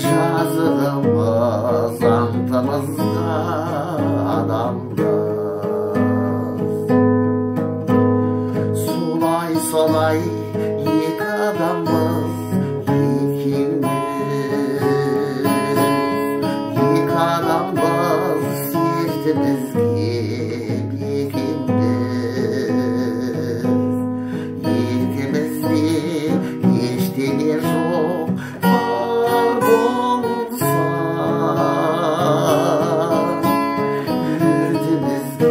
Жазығымыз антымызға адамдас. Солай екі адамбыз екеуміз, екі адамбыз сертімізге бекембіз. Ертемізде ештеңе жоқ бар болса, үмітімізге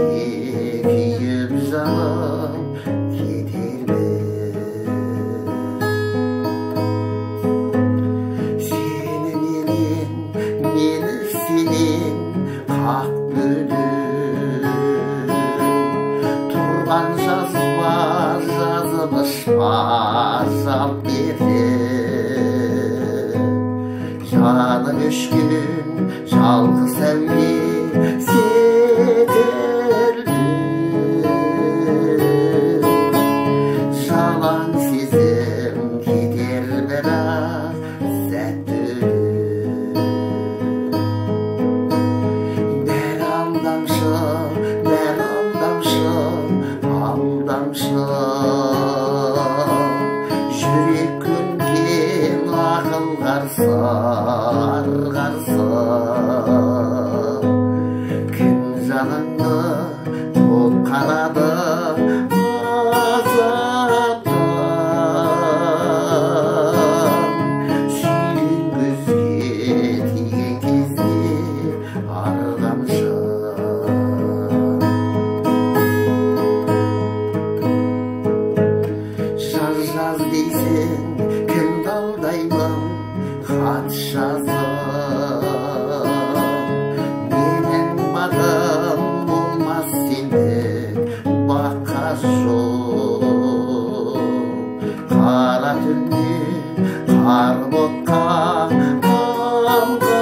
күйіп жанып кетерміз. Сені менен, мені сенен қақ бөліп тұрған жазба жазылыш бар жалт беріп. Жаным өшкün жалғыз әуе секілді, жалаң сезім кетер бірақ сәтті өліп. Бәрі алдамшы, бәрі алдамшы, алдамшы. Жүрек көнген ақыл қарсы, кім жаныңды толқанады азаптан. Сүйген көзге тиген кезде арғамшы. Жаз дейсің, кімді алдаймын хат жазып. Менің бағым болмас сендік баққа жоқ. Қара түнде қар бұлтқа қалғанмын.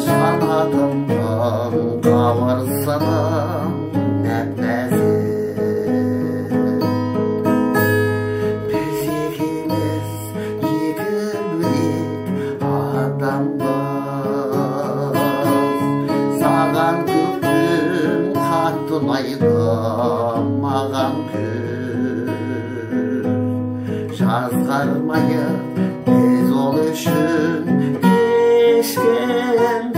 Жанатымның қауырсыным нәп-нәзік. Біз екеуміз екі бөлек адамбыз. Саған көктем қатты ұнайды, маған күз. Жазғармайық біз ол үшін ешкім